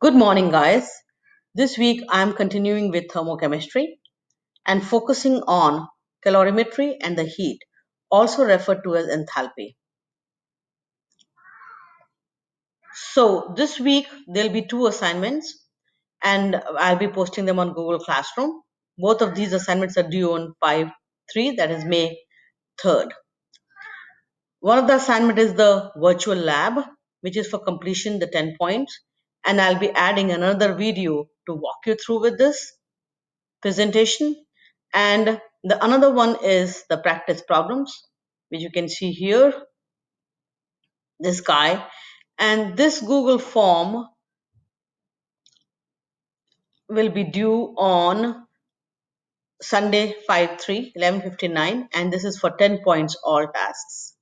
Good morning, guys. This week I'm continuing with thermochemistry and focusing on calorimetry and the heat, also referred to as enthalpy. So, this week there'll be two assignments and I'll be posting them on Google Classroom. Both of these assignments are due on 5/3, that is May 3rd. One of the assignment is the virtual lab, which is for completion the 10 points, and I'll be adding another video to walk you through with this presentation. And the another one is the practice problems, which you can see here, this guy. And this Google form will be due on Sunday 5/3, 11:59, and this is for 10 points all tasks.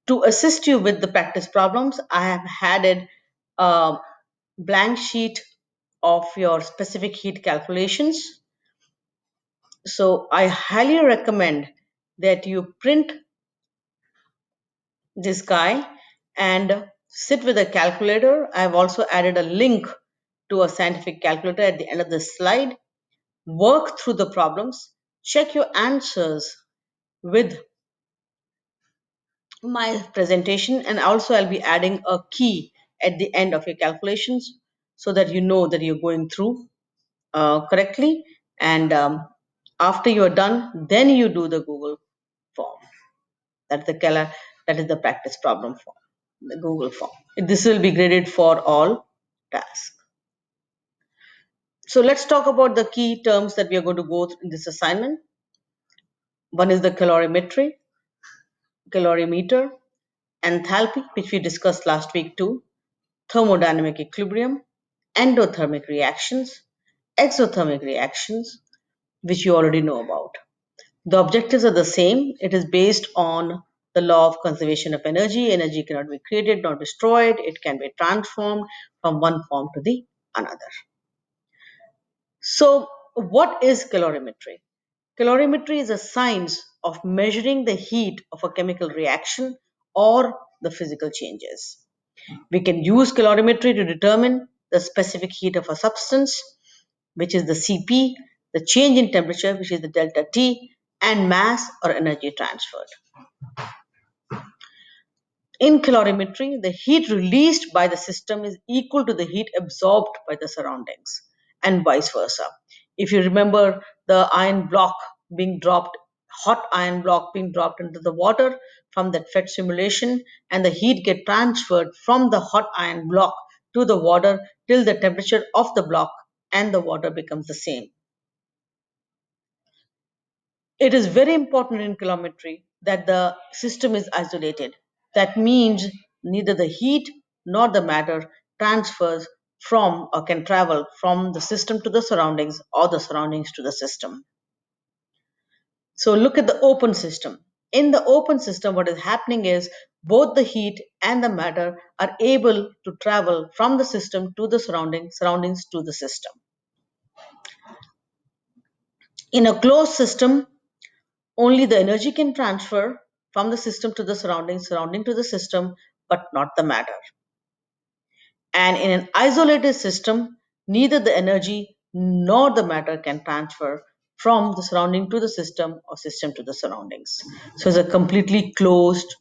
To assist you with the practice problems, I have added a blank sheet of your specific heat calculations. So I highly recommend that you print this guy and sit with a calculator. I've also added a link to a scientific calculator at the end of the slide. Work through the problems, check your answers with my presentation, and also I'll be adding a key at the end of your calculations so that you know that you're going through correctly. And after you're done, then you do the Google form. That's that is the practice problem form, the Google form. This will be graded for all tasks. So let's talk about the key terms that we are going to go through in this assignment. One is the calorimetry, calorimeter, enthalpy, which we discussed last week too, thermodynamic equilibrium, endothermic reactions, exothermic reactions, which you already know about. The objectives are the same. It is based on the law of conservation of energy. Energy cannot be created nor destroyed. It can be transformed from one form to the another. So, what is calorimetry? Calorimetry is a science of measuring the heat of a chemical reaction or the physical changes. We can use calorimetry to determine the specific heat of a substance, which is the Cp, the change in temperature, which is the delta T, and mass or energy transferred. In calorimetry, the heat released by the system is equal to the heat absorbed by the surroundings, and vice versa. If you remember the iron block being dropped, hot iron block being dropped into the water from that FET simulation, and the heat get transferred from the hot iron block to the water till the temperature of the block and the water becomes the same. It is very important in calorimetry that the system is isolated. That means neither the heat nor the matter transfers from or can travel from the system to the surroundings or the surroundings to the system. So look at the open system. In the open system, what is happening is both the heat and the matter are able to travel from the system to the surroundings to the system. In a closed system, only the energy can transfer from the system to the surrounding to the system, but not the matter. And in an isolated system, neither the energy nor the matter can transfer from the surrounding to the system or system to the surroundings. So it's a completely closed,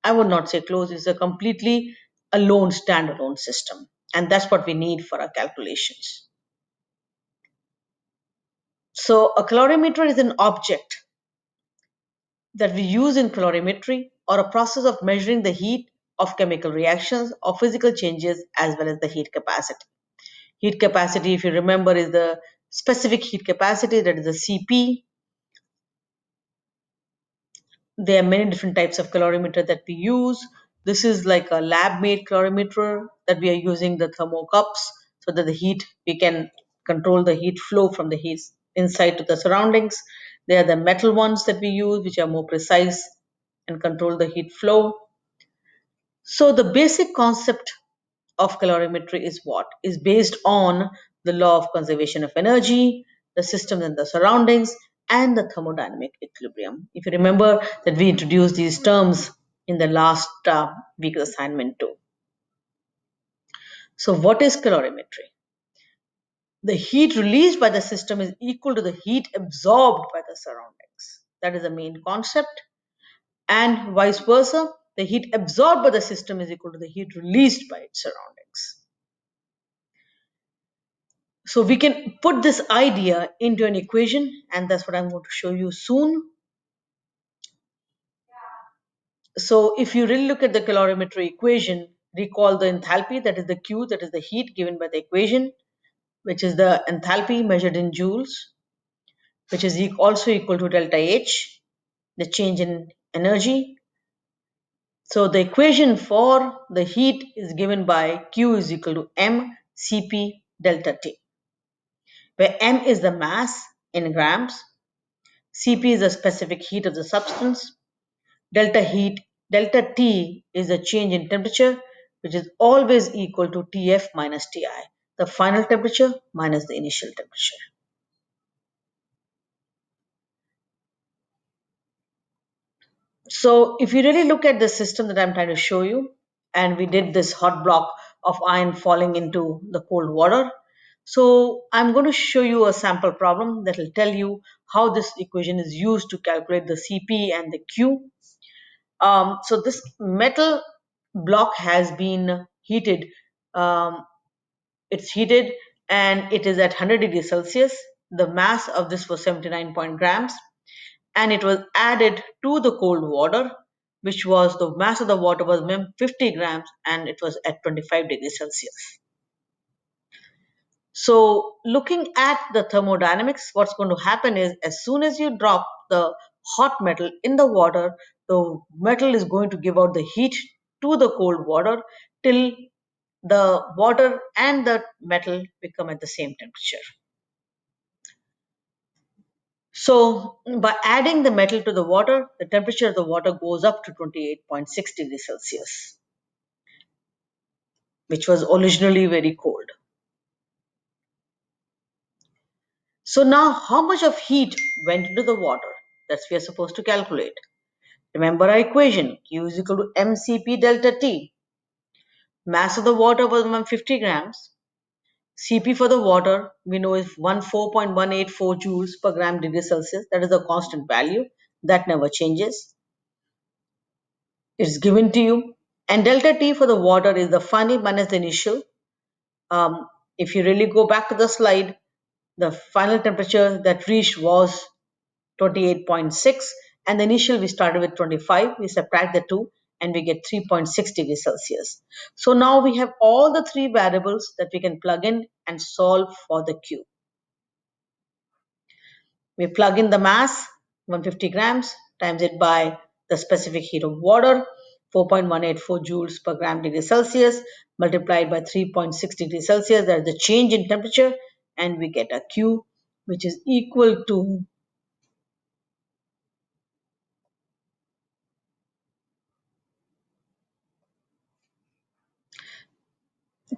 I would not say closed, it's a completely alone, standalone system. And that's what we need for our calculations. So a calorimeter is an object that we use in calorimetry or a process of measuring the heat of chemical reactions or physical changes as well as the heat capacity. Heat capacity, if you remember, is the specific heat capacity, that is the Cp. There are many different types of calorimeter that we use. This is like a lab made calorimeter that we are using the thermocups so that the heat, we can control the heat flow from the heat inside to the surroundings. There are the metal ones that we use, which are more precise and control the heat flow. So the basic concept of calorimetry is what? Is based on the law of conservation of energy, the systems and the surroundings, and the thermodynamic equilibrium. If you remember that we introduced these terms in the last week's assignment too. So what is calorimetry? The heat released by the system is equal to the heat absorbed by the surroundings. That is the main concept. And vice versa, the heat absorbed by the system is equal to the heat released by its surroundings. So we can put this idea into an equation, and that's what I'm going to show you soon. So if you really look at the calorimetry equation, recall the enthalpy, that is the Q, that is the heat given by the equation, which is the enthalpy measured in joules, which is also equal to delta H, the change in energy. So the equation for the heat is given by Q is equal to m Cp delta T, where m is the mass in grams, Cp is the specific heat of the substance, delta T is the change in temperature, which is always equal to Tf minus Ti, the final temperature minus the initial temperature. So if you really look at the system that I'm trying to show you, and we did this hot block of iron falling into the cold water. So I'm going to show you a sample problem that will tell you how this equation is used to calculate the Cp and the Q. So this metal block has been heated. Um, it's heated and it is at 100 degrees Celsius. The mass of this was 79 point grams, and it was added to the cold water, which was the mass of the water was 50 grams and it was at 25 degrees Celsius. So looking at the thermodynamics, what's going to happen is as soon as you drop the hot metal in the water, the metal is going to give out the heat to the cold water till the water and the metal become at the same temperature. So by adding the metal to the water, the temperature of the water goes up to 28.6 degrees Celsius, which was originally very cold. So now how much of heat went into the water? That's we are supposed to calculate. Remember our equation, Q is equal to mCp delta T. Mass of the water was 150 grams. Cp for the water we know is 14.184 joules per gram degree Celsius. That is a constant value that never changes. It's given to you. And delta T for the water is the final minus the initial. If you really go back to the slide, the final temperature that reached was 28.6, and the initial we started with 25. We subtract the two and we get 3.6 degrees Celsius. So now we have all the three variables that we can plug in and solve for the Q. We plug in the mass, 150 grams, times it by the specific heat of water, 4.184 joules per gram degree Celsius, multiplied by 3.6 degrees Celsius. That is the change in temperature, and we get a Q, which is equal to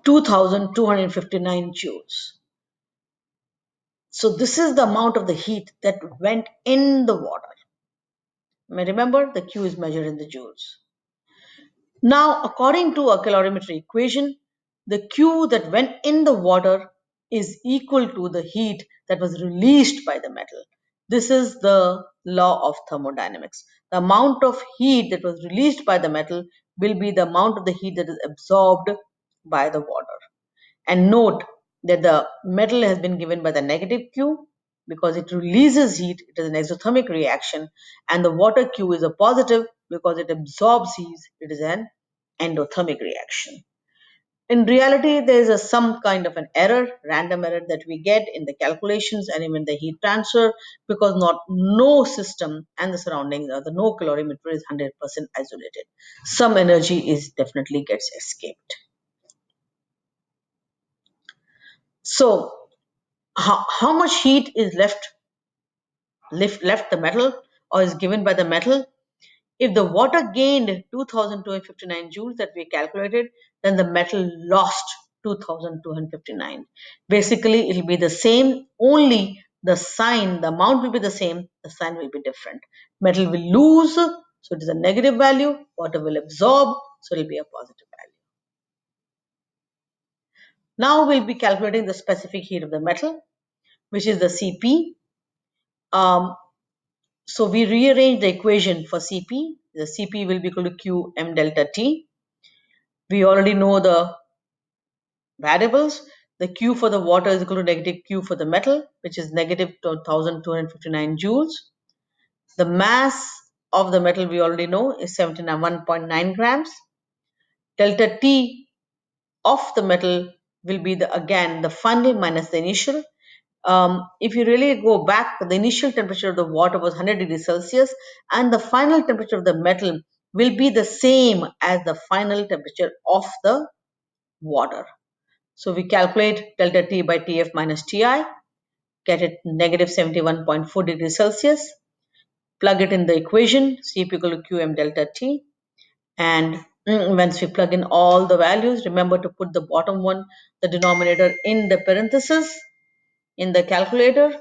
2259 joules. So this is the amount of the heat that went in the water. Remember, the Q is measured in the joules. Now, according to a calorimetry equation, the Q that went in the water is equal to the heat that was released by the metal. This is the law of thermodynamics. The amount of heat that was released by the metal will be the amount of the heat that is absorbed by the water. And note that the metal has been given by the negative Q because it releases heat, it is an exothermic reaction, and the water Q is a positive because it absorbs heat, it is an endothermic reaction. In reality, there is some kind of an error, random error that we get in the calculations and even the heat transfer because not no system and the surroundings or the no calorimeter is 100% isolated. Some energy is definitely gets escaped. So how much heat is left the metal or is given by the metal? If the water gained 2259 joules that we calculated, then the metal lost 2259. Basically, it will be the same, only the sign, the amount will be the same, the sign will be different. Metal will lose, so it is a negative value, water will absorb, so it will be a positive value. Now we'll be calculating the specific heat of the metal, which is the Cp. Um, so we rearrange the equation for Cp. The Cp will be equal to Q m delta T. We already know the variables. The Q for the water is equal to negative Q for the metal, which is negative 1259 joules. The mass of the metal we already know is 71.9 grams. Delta T of the metal will be the again the final minus the initial. If you really go back, the initial temperature of the water was 100 degrees Celsius, and the final temperature of the metal will be the same as the final temperature of the water. So we calculate delta T by Tf minus Ti, get it negative 71.4 degrees Celsius, plug it in the equation, Cp equal to Qm delta T, and once we plug in all the values, remember to put the bottom one, the denominator, in the parenthesis in the calculator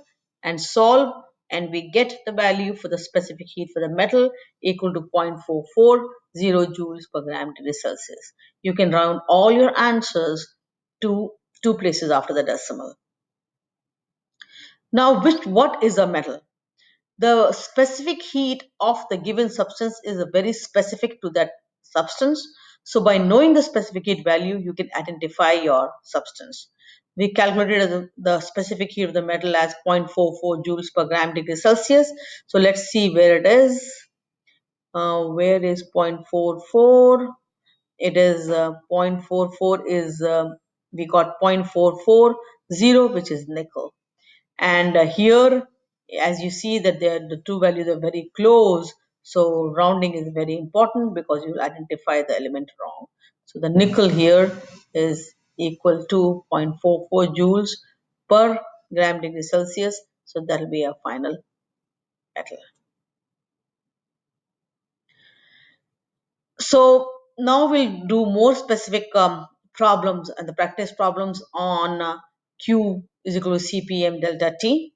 and solve, and we get the value for the specific heat for the metal equal to 0.440 joules per gram degree Celsius. You can round all your answers to two places after the decimal. Now, what is a metal? The specific heat of the given substance is very specific to that substance. So by knowing the specific heat value, you can identify your substance. We calculated the specific heat of the metal as 0.44 joules per gram degree Celsius. So let's see where it is. Where is 0.44? It is 0.44 is we got 0.440, which is nickel. And here, as you see that the two values are very close, so rounding is very important because you will identify the element wrong. So the nickel here is equal to 0.44 joules per gram degree Celsius. So that will be a final metal. So now we'll do more specific problems and the practice problems on Q is equal to CPM delta T,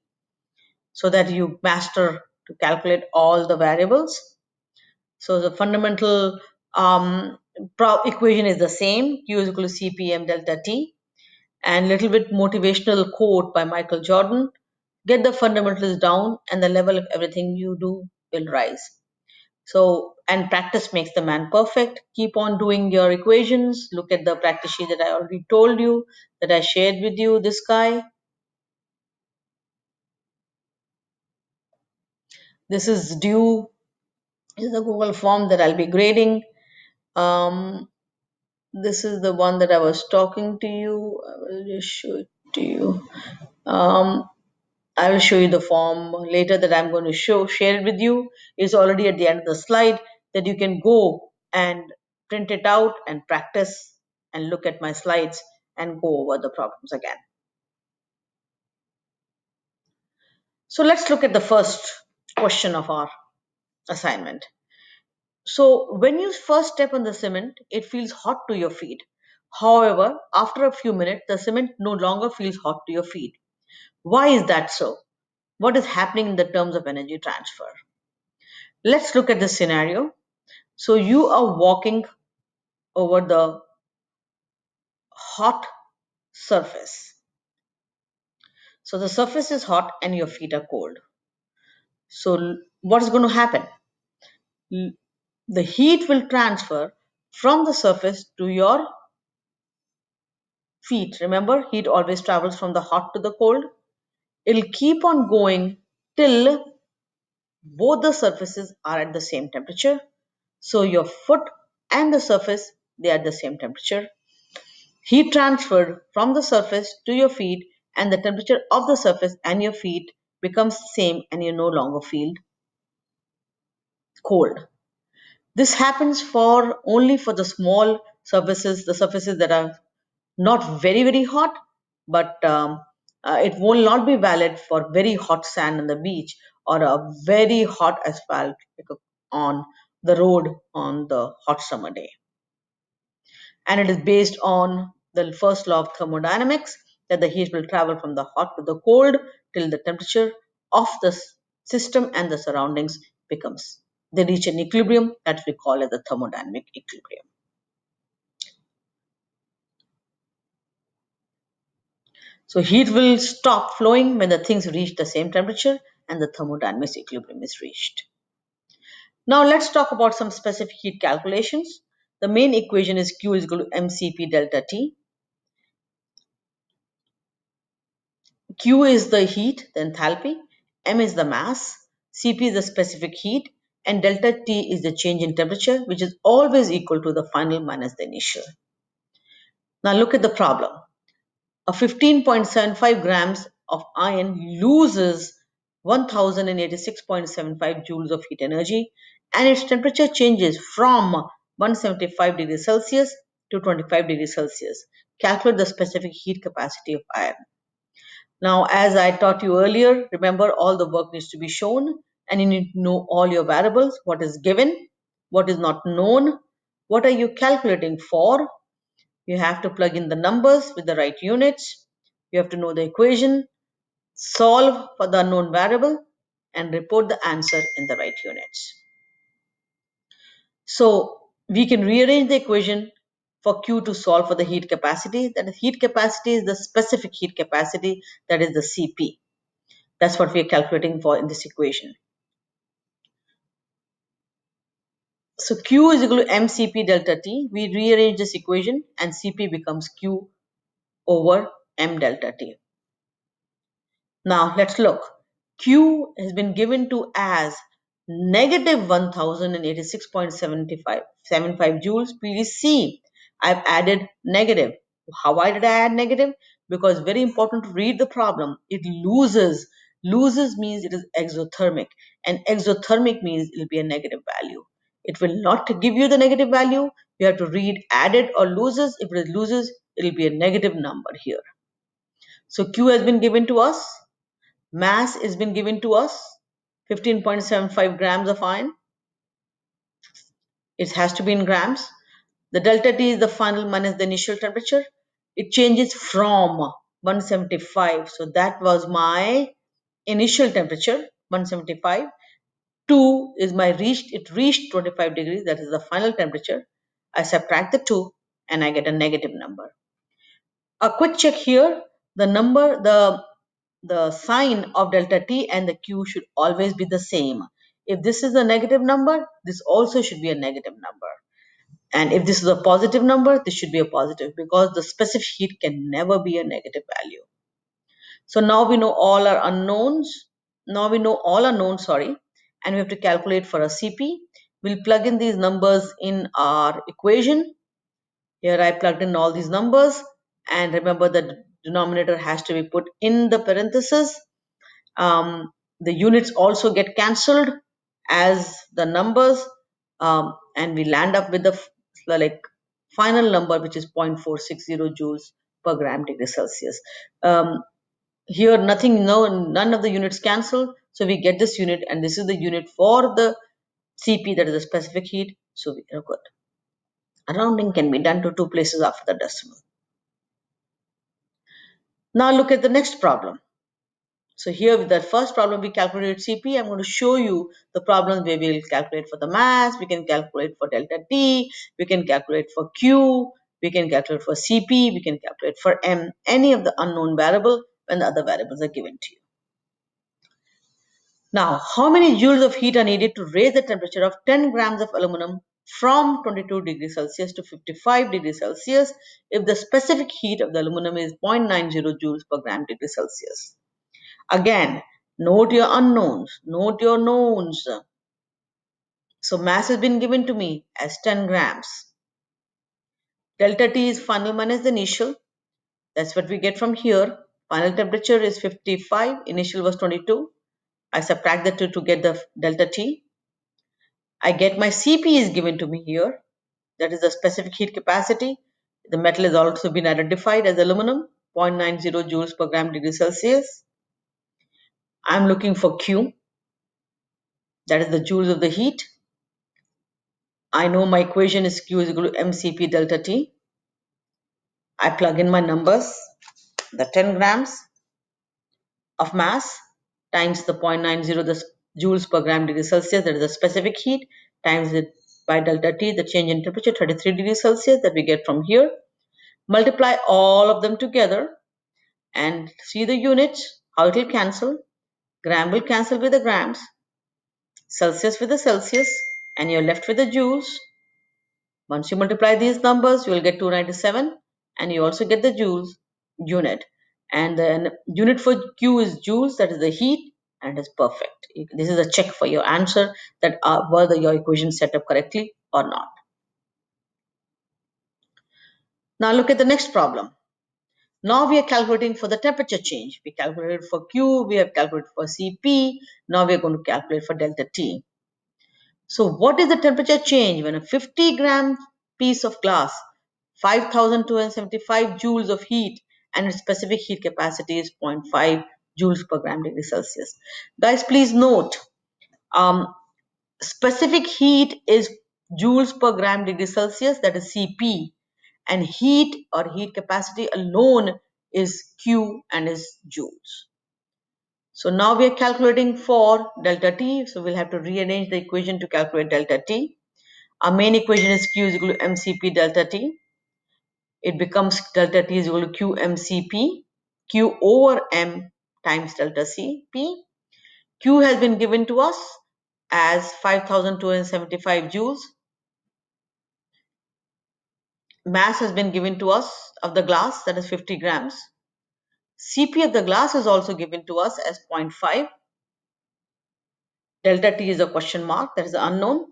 so that you master to calculate all the variables. So the fundamental equation is the same, Q is equal to CPM delta T, and little bit motivational quote by Michael Jordan: get the fundamentals down and the level of everything you do will rise. So, and practice makes the man perfect. Keep on doing your equations. Look at the practice sheet that I already told you, that I shared with you, this guy. This is due, this is a Google form that I'll be grading. Um, this is the one that I was talking to you. I will just show it to you. Um, I will show you the form later that I'm going to share it with you. It's already at the end of the slide that you can go and print it out and practice and look at my slides and go over the problems again. So let's look at the first question of our assignment. So when you first step on the cement, it feels hot to your feet. However, after a few minutes, the cement no longer feels hot to your feet. Why is that so? What is happening in the terms of energy transfer? Let's look at this scenario. So you are walking over the hot surface. So the surface is hot and your feet are cold. So what is going to happen? The heat will transfer from the surface to your feet. Remember, heat always travels from the hot to the cold. It'll keep on going till both the surfaces are at the same temperature. So your foot and the surface, they are at the same temperature. Heat transferred from the surface to your feet, and the temperature of the surface and your feet becomes the same, and you no longer feel cold. This happens for only for the small surfaces, the surfaces that are not very hot, but it will not be valid for very hot sand on the beach or a very hot asphalt on the road on the hot summer day. And it is based on the first law of thermodynamics, that the heat will travel from the hot to the cold till the temperature of the system and the surroundings becomes, they reach an equilibrium that we call as the thermodynamic equilibrium. So heat will stop flowing when the things reach the same temperature and the thermodynamic equilibrium is reached. Now let's talk about some specific heat calculations. The main equation is Q is equal to mCp delta T. Q is the heat, the enthalpy, m is the mass, Cp is the specific heat, and delta T is the change in temperature, which is always equal to the final minus the initial. Now look at the problem. A 15.75 grams of iron loses 1086.75 joules of heat energy, and its temperature changes from 175 degrees Celsius to 25 degrees Celsius. Calculate the specific heat capacity of iron. Now, as I taught you earlier, remember all the work needs to be shown, and you need to know all your variables, what is given, what is not known, what are you calculating for. You have to plug in the numbers with the right units. You have to know the equation, solve for the unknown variable, and report the answer in the right units. So we can rearrange the equation for Q to solve for the heat capacity. That is, heat capacity is the specific heat capacity, that is the Cp. That's what we are calculating for in this equation. So Q is equal to mCp delta T. We rearrange this equation and Cp becomes Q over m delta T. Now let's look. Q has been given to as negative 1086.75 joules. Please see, I've added negative. Why did I add negative? Because very important to read the problem. It loses. Loses means it is exothermic, and exothermic means it will be a negative value. It will not give you the negative value. You have to read added or loses. If it loses, it will be a negative number here. So Q has been given to us. Mass has been given to us, 15.75 grams of iron. It has to be in grams. The delta T is the final minus the initial temperature. It changes from 175. So that was my initial temperature, 175. 2 is my reached, it reached 25 degrees. That is the final temperature. I subtract the 2 and I get a negative number. A quick check here. The number, the sign of delta T and the Q should always be the same. If this is a negative number, this also should be a negative number. And if this is a positive number, this should be a positive because the specific heat can never be a negative value. So now we know all our unknowns. Now we know all unknowns, sorry, and we have to calculate for a Cp. We'll plug in these numbers in our equation. Here I plugged in all these numbers, and remember the denominator has to be put in the parenthesis. The units also get cancelled as the numbers, and we land up with the like final number, which is 0.460 joules per gram degree Celsius. Here nothing, none of the units cancel, so we get this unit, and this is the unit for the Cp, that is the specific heat. So we are good. Rounding can be done to 2 places after the decimal. Now look at the next problem. So here with that first problem we calculated Cp. I'm going to show you the problems where we'll calculate for the mass, we can calculate for delta T, we can calculate for Q, we can calculate for Cp, we can calculate for M, any of the unknown variable when the other variables are given to you. Now, how many joules of heat are needed to raise the temperature of 10 grams of aluminum from 22 degrees Celsius to 55 degrees Celsius if the specific heat of the aluminum is 0.90 joules per gram degree Celsius? Again, note your unknowns, note your knowns. So mass has been given to me as 10 grams. Delta T is final minus the initial. That's what we get from here. Final temperature is 55, initial was 22. I subtract the 2 to get the delta T. I get my Cp is given to me here. That is the specific heat capacity. The metal has also been identified as aluminum, 0.90 joules per gram degree Celsius. I'm looking for Q. That is the joules of the heat. I know my equation is Q is equal to mCp delta T. I plug in my numbers, the 10 grams of mass times the 0.90 the joules per gram degree Celsius, that is the specific heat, times it by delta T, the change in temperature, 33 degrees Celsius that we get from here. Multiply all of them together. and see the units, how it will cancel. Gram will cancel with the grams, Celsius with the Celsius, and you're left with the joules. Once you multiply these numbers, you will get 297, and you also get the joules unit. And then unit for Q is joules, that is the heat, and it is perfect. This is a check for your answer that whether your equation set up correctly or not. Now look at the next problem. Now we are calculating for the temperature change. We calculated for Q, we have calculated for Cp. Now we are going to calculate for delta T. So what is the temperature change when a 50-gram piece of glass, 5,275 joules of heat, and its specific heat capacity is zero point 0.5 joules per gram degree Celsius? Guys, please note, specific heat is joules per gram degree Celsius, that is Cp, and heat or heat capacity alone is Q and is joules. So now we are calculating for delta T, so we'll have to rearrange the equation to calculate delta T. Our main equation is Q is equal to mCp delta T. It becomes delta T is equal to Q mCp, Q over m times delta Cp. Q has been given to us as 5,275 joules. Mass has been given to us of the glass, that is 50 grams. Cp of the glass is also given to us as 0.5. Delta T is a question mark, that is unknown.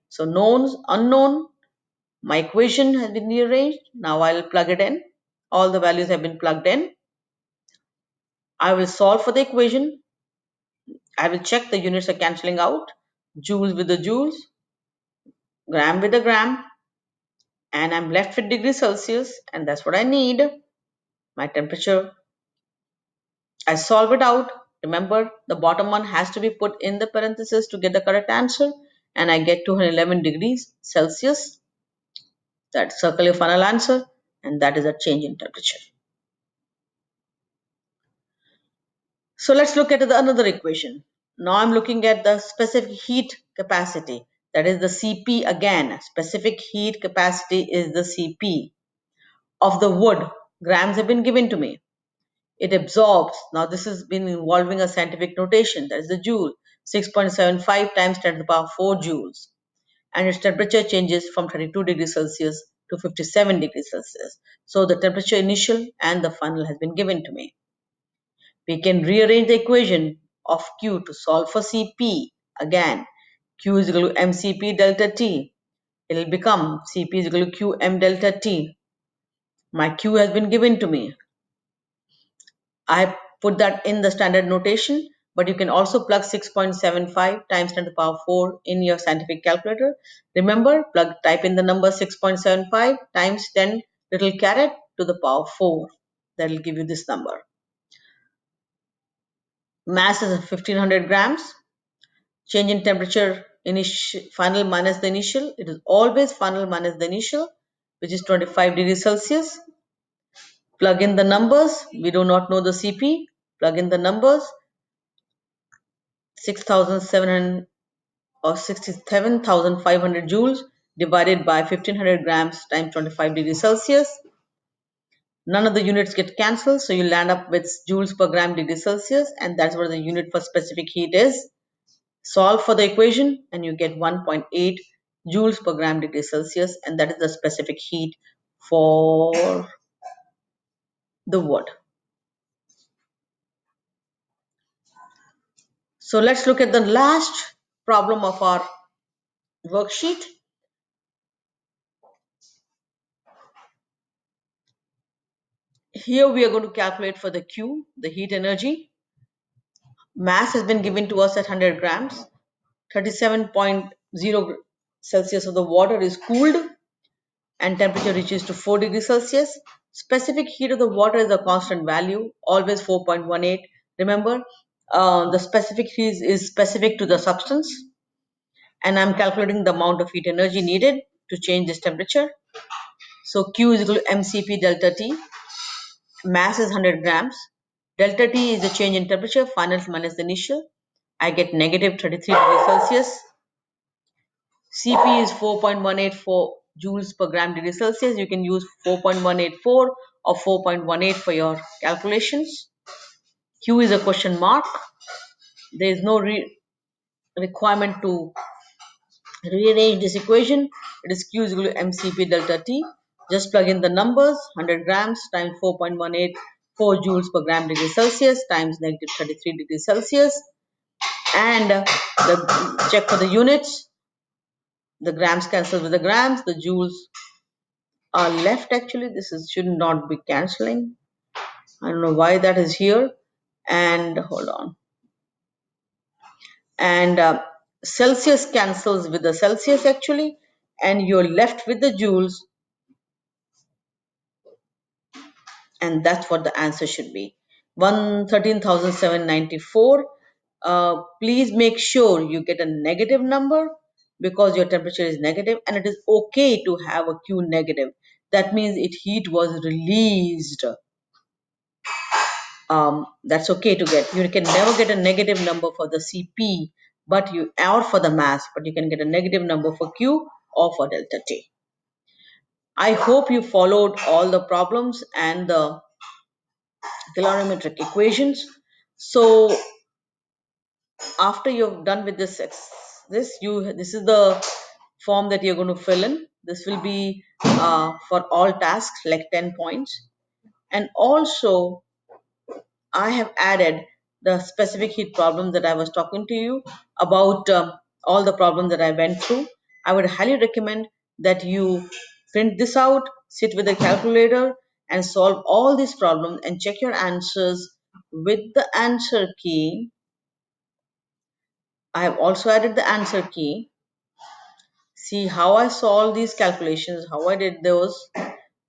So knowns, unknown. My equation has been rearranged. Now I'll plug it in. All the values have been plugged in. I will solve for the equation. I will check the units are cancelling out. Joules with the joules, gram with the gram, and I'm left with degrees Celsius, and that's what I need. My temperature. I solve it out. Remember, the bottom one has to be put in the parenthesis to get the correct answer, and I get 211 degrees Celsius. That circle your final answer, and that is a change in temperature. So let's look at another equation. Now I'm looking at the specific heat capacity. That is the Cp again. Specific heat capacity is the Cp of the wood. Grams have been given to me. It absorbs. Now this has been involving a scientific notation. That is the joule. 6.75 times 10 to the power 4 joules. And its temperature changes from 32 degrees Celsius to 57 degrees Celsius. So the temperature initial and the final has been given to me. We can rearrange the equation of Q to solve for Cp. Again, Q is equal to mCp delta T. It will become Cp is equal to Qm delta T. My Q has been given to me. I put that in the standard notation, but you can also plug 6.75 times 10 to the power 4 in your scientific calculator. Remember, type in the number 6.75 times 10 little caret to the power 4. That will give you this number. Mass is 1500 grams. Change in temperature final minus the initial. It is always final minus the initial, which is 25 degrees Celsius. Plug in the numbers. We do not know the Cp. Plug in the numbers. 6,700 or 67,500 joules divided by 1500 grams times 25 degrees Celsius. None of the units get cancelled, so you land up with joules per gram degree Celsius, and that's what the unit for specific heat is. Solve for the equation and you get 1.8 joules per gram degree Celsius, and that is the specific heat for the wood. So let's look at the last problem of our worksheet. Here we are going to calculate for the Q, the heat energy. Mass has been given to us at 100 grams. 37.0 Celsius of the water is cooled and temperature reaches to 4 degrees Celsius. Specific heat of the water is a constant value, always 4.18. Remember, the specific heat is specific to the substance, and I'm calculating the amount of heat energy needed to change this temperature. So Q is equal to mCp delta T. Mass is 100 grams. Delta T is the change in temperature, final minus the initial. I get negative 33 degrees Celsius. Cp is 4.184 joules per gram degree Celsius. You can use 4.184 of 4.18 for your calculations. Q is a question mark. There is no requirement to rearrange this equation. It is Q is equal to mCp delta T. Just plug in the numbers: 100 grams times 4.18, 4 joules per gram degree Celsius times negative 33 degrees Celsius. And check for the units. The grams cancel with the grams. The joules are left actually. This should not be cancelling. I don't know why that is here. And hold on. And Celsius cancels with the Celsius actually. And you're left with the joules, and that's what the answer should be. 113,794. Please make sure you get a negative number because your temperature is negative, and it is okay to have a Q negative. That means heat was released. That's okay to get. You can never get a negative number for the CP, but you or for the mass, but you can get a negative number for Q or for delta T. I hope you followed all the problems and the calorimetric equations. So after you've done with this is the form that you're going to fill in. This will be for all tasks like 10 points. And also I have added the specific heat problem that I was talking to you about, all the problems that I went through. I would highly recommend that you print this out, sit with a calculator, and solve all these problems and check your answers with the answer key. I have also added the answer key. See how I solved these calculations, how I did those.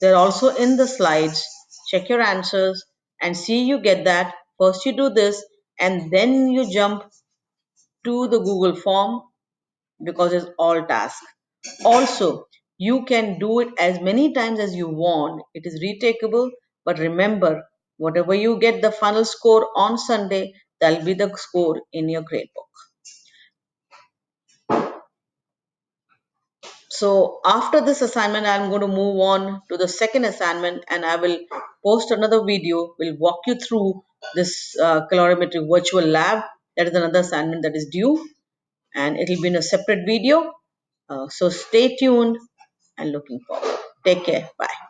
They're also in the slides. Check your answers and see you get that. First you do this and then you jump to the Google form because it's all tasks. Also, you can do it as many times as you want. It is retakeable, but remember, whatever you get the final score on Sunday, that'll be the score in your gradebook. So after this assignment, I'm going to move on to the second assignment, and I will post another video. Will walk you through this calorimetry virtual lab. That is another assignment that is due, and it will be in a separate video. So stay tuned and looking forward. Take care. Bye.